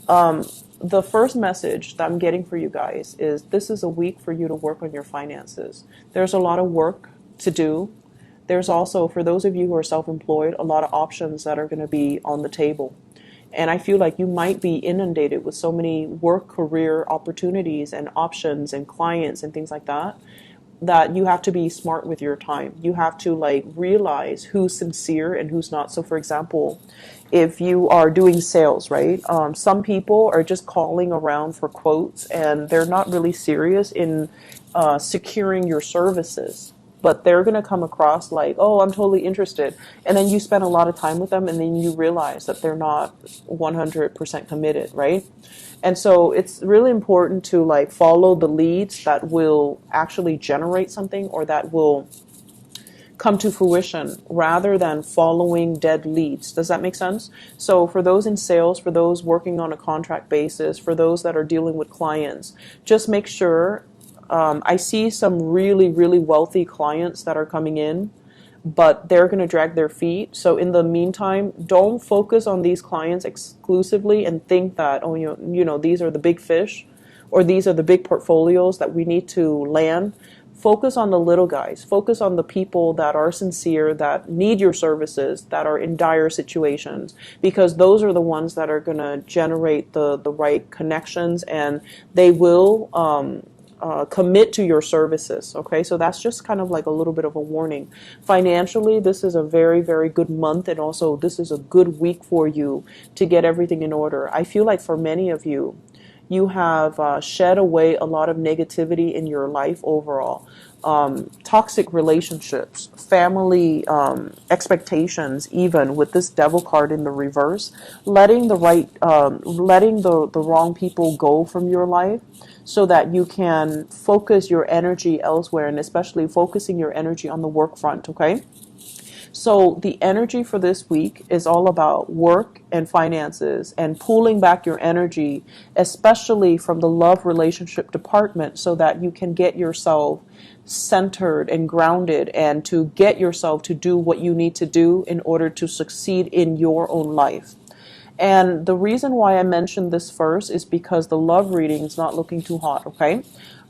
The first message that I'm getting for you guys is this is a week for you to work on your finances. There's a lot of work to do. There's also, for those of you who are self-employed, a lot of options that are going to be on the table. And I feel like you might be inundated with so many work career opportunities and options and clients and things like that, that you have to be smart with your time. You have to like realize who's sincere and who's not. So for example, if you are doing sales, right? Some people are just calling around for quotes and they're not really serious in securing your services. But they're going to come across like, oh, I'm totally interested. And then you spend a lot of time with them and then you realize that they're not 100% committed, right? And so it's really important to like follow the leads that will actually generate something or that will come to fruition rather than following dead leads. Does that make sense? So for those in sales, for those working on a contract basis, for those that are dealing with clients, just make sure. I see some really, really wealthy clients that are coming in, but they're going to drag their feet. So in the meantime, don't focus on these clients exclusively and think that, oh, these are the big fish or these are the big portfolios that we need to land. Focus on the little guys. Focus on the people that are sincere, that need your services, that are in dire situations, because those are the ones that are going to generate the right connections and they will commit to your services. Okay, so that's just kind of like a little bit of a warning. Financially, this is a very, very good month, and also this is a good week for you to get everything in order. I feel like for many of you, you have shed away a lot of negativity in your life overall. Toxic relationships, family expectations, even with this devil card in the reverse, letting the wrong people go from your life so that you can focus your energy elsewhere, and especially focusing your energy on the work front, okay? So the energy for this week is all about work and finances and pulling back your energy, especially from the love relationship department, so that you can get yourself centered and grounded and to get yourself to do what you need to do in order to succeed in your own life. And the reason why I mentioned this first is because the love reading is not looking too hot, okay?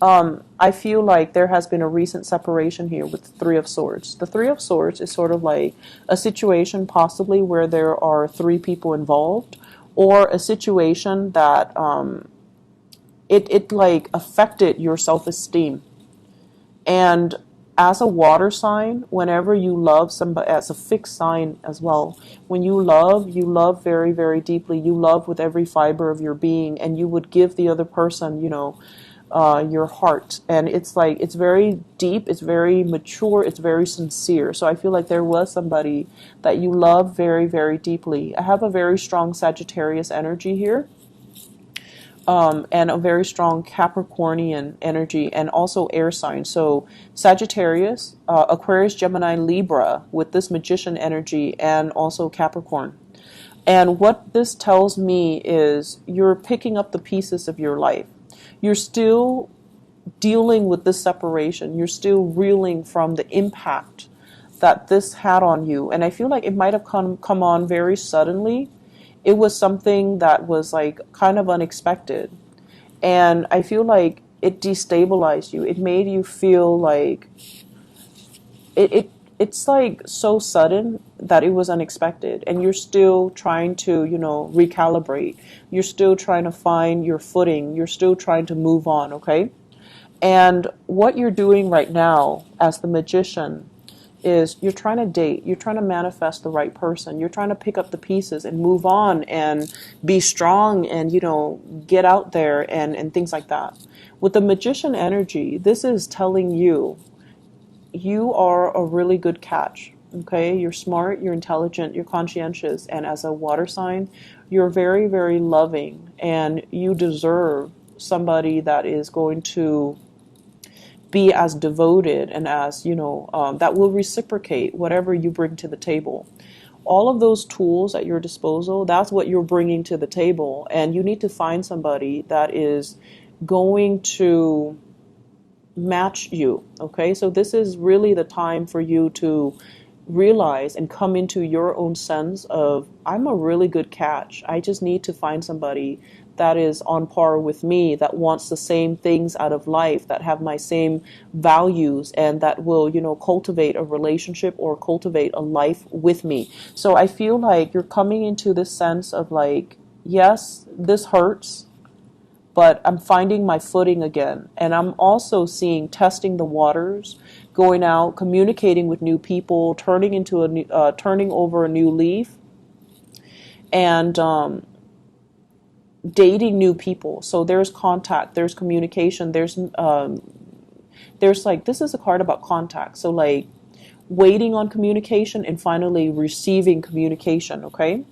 I feel like there has been a recent separation here with the Three of Swords. The Three of Swords is sort of like a situation possibly where there are three people involved, or a situation that it like affected your self-esteem. And as a water sign, whenever you love somebody, as a fixed sign as well, when you love very, very deeply. You love with every fiber of your being, and you would give the other person, your heart. And it's like, it's very deep, it's very mature, it's very sincere. So I feel like there was somebody that you love very, very deeply. I have a very strong Sagittarius energy here. And a very strong Capricornian energy, and also air sign. So Sagittarius, Aquarius, Gemini, Libra with this Magician energy, and also Capricorn. And what this tells me is you're picking up the pieces of your life. You're still dealing with this separation. You're still reeling from the impact that this had on you. And I feel like it might have come on very suddenly. It was something that was like kind of unexpected. And I feel like it destabilized you. It made you feel like it's like so sudden that it was unexpected. And you're still trying to, recalibrate. You're still trying to find your footing. You're still trying to move on, okay? And what you're doing right now as the Magician is you're trying to date, you're trying to manifest the right person, you're trying to pick up the pieces and move on and be strong and, get out there and things like that. With the Magician energy, this is telling you, you are a really good catch, okay? You're smart, you're intelligent, you're conscientious, and as a water sign, you're very, very loving, and you deserve somebody that is going to be as devoted and as, that will reciprocate whatever you bring to the table. All of those tools at your disposal, that's what you're bringing to the table. And you need to find somebody that is going to match you. Okay, so this is really the time for you to realize and come into your own sense of, I'm a really good catch. I just need to find somebody that is on par with me, that wants the same things out of life, that have my same values, and that will, cultivate a relationship or cultivate a life with me. So I feel like you're coming into this sense of like, yes, this hurts, but I'm finding my footing again. And I'm also seeing testing the waters, going out, communicating with new people, turning over a new leaf, and dating new people. So there's contact, there's communication, there's like, this is a card about contact. So like waiting on communication and finally receiving communication. Okay,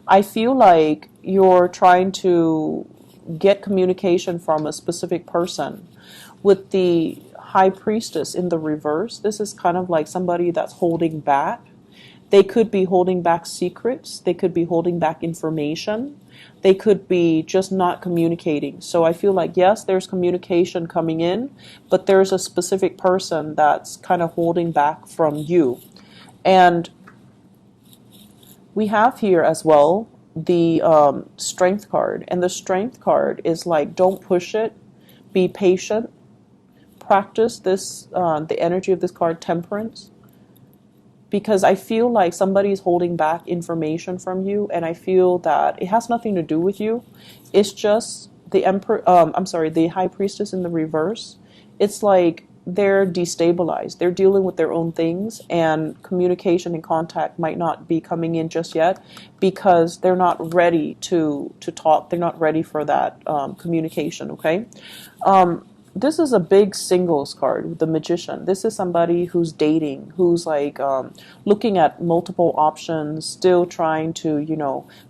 I feel like you're trying to get communication from a specific person. With the High Priestess in the reverse, this is kind of like somebody that's holding back. They could be holding back secrets. They could be holding back information. They could be just not communicating. So I feel like, yes, there's communication coming in, but there's a specific person that's kind of holding back from you. And we have here as well the Strength card. And the Strength card is like, don't push it. Be patient. Practice this, the energy of this card, Temperance. Because I feel like somebody's holding back information from you, and I feel that it has nothing to do with you. It's just the the High Priestess in the reverse. It's like they're destabilized. They're dealing with their own things, and communication and contact might not be coming in just yet because they're not ready to talk. They're not ready for that communication, okay? This is a big singles card, the Magician. This is somebody who's dating, who's like looking at multiple options, still trying to,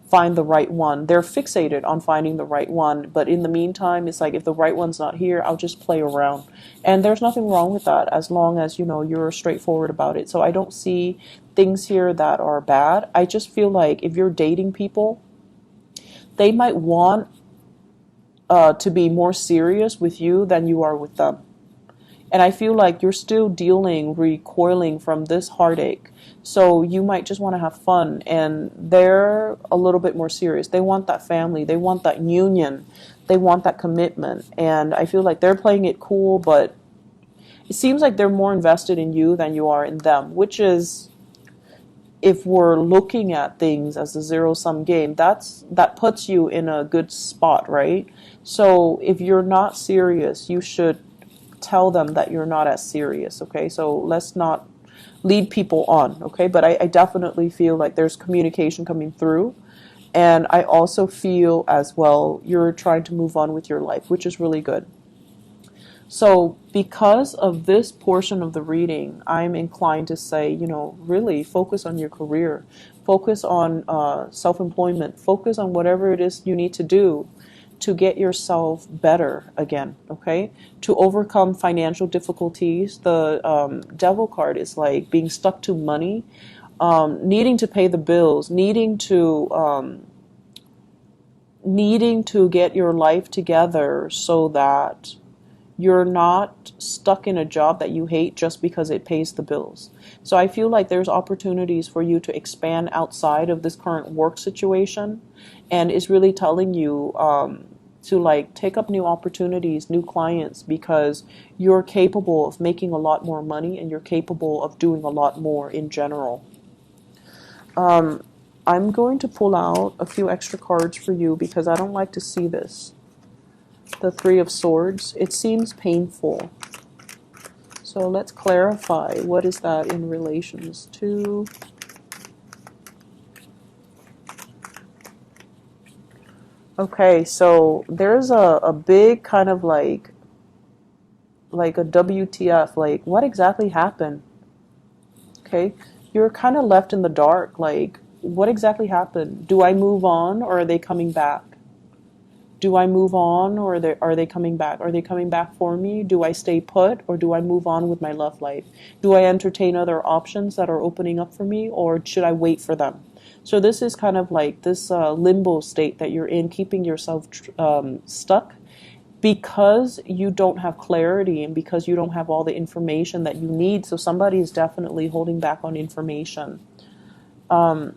find the right one. They're fixated on finding the right one, but in the meantime, it's like, if the right one's not here, I'll just play around. And there's nothing wrong with that as long as, you're straightforward about it. So I don't see things here that are bad. I just feel like if you're dating people, they might want to be more serious with you than you are with them. And I feel like you're still recoiling from this heartache. So you might just want to have fun, and they're a little bit more serious. They want that family. They want that union. They want that commitment. And I feel like they're playing it cool, but it seems like they're more invested in you than you are in them, which is, if we're looking at things as a zero-sum game, that puts you in a good spot, right? So if you're not serious, you should tell them that you're not as serious, okay? So let's not lead people on, okay? But I definitely feel like there's communication coming through. And I also feel as well you're trying to move on with your life, which is really good. So because of this portion of the reading, I'm inclined to say, really focus on your career, focus on self-employment, focus on whatever it is you need to do to get yourself better again, okay? To overcome financial difficulties. The Devil card is like being stuck to money, needing to pay the bills, needing to get your life together so that you're not stuck in a job that you hate just because it pays the bills. So I feel like there's opportunities for you to expand outside of this current work situation, and it's really telling you to like take up new opportunities, new clients, because you're capable of making a lot more money and you're capable of doing a lot more in general. I'm going to pull out a few extra cards for you because I don't like to see this. The Three of Swords. It seems painful. So let's clarify. What is that in relations to? Okay, so there's a big kind of like a WTF, like what exactly happened? Okay, you're kind of left in the dark, like what exactly happened? Do I move on, or are they coming back? Do I move on, or are they coming back? Are they coming back for me? Do I stay put, or do I move on with my love life? Do I entertain other options that are opening up for me, or should I wait for them? So this is kind of like this limbo state that you're in, keeping yourself stuck. because you don't have clarity and because you don't have all the information that you need. So somebody is definitely holding back on information. You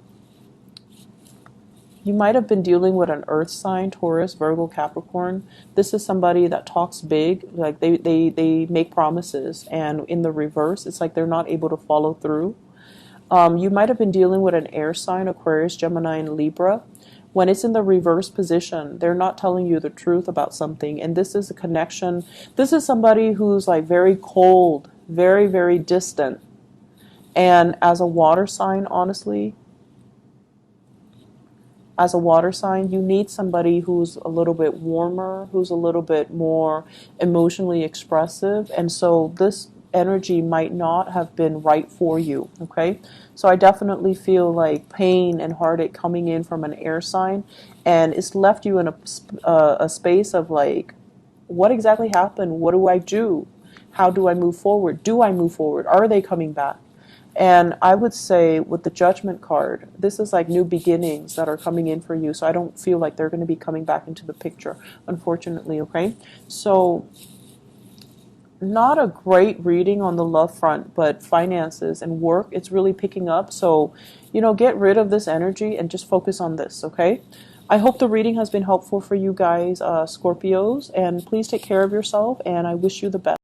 might have been dealing with an earth sign, Taurus, Virgo, Capricorn. This is somebody that talks big, like they make promises, and in the reverse, it's like they're not able to follow through. You might have been dealing with an air sign, Aquarius, Gemini, and Libra. When it's in the reverse position, they're not telling you the truth about something. And this is a connection. This is somebody who's like very cold, very, very distant. And as a water sign, honestly, as a water sign, you need somebody who's a little bit warmer, who's a little bit more emotionally expressive. And so this energy might not have been right for you, okay? So I definitely feel like pain and heartache coming in from an air sign, and it's left you in a space of like, what exactly happened? What do I do? How do I move forward? Do I move forward? Are they coming back? And I would say with the Judgment card, this is like new beginnings that are coming in for you. So I don't feel like they're going to be coming back into the picture, unfortunately, okay? So not a great reading on the love front, but finances and work, it's really picking up. So, get rid of this energy and just focus on this, okay? I hope the reading has been helpful for you guys, Scorpios, and please take care of yourself, and I wish you the best.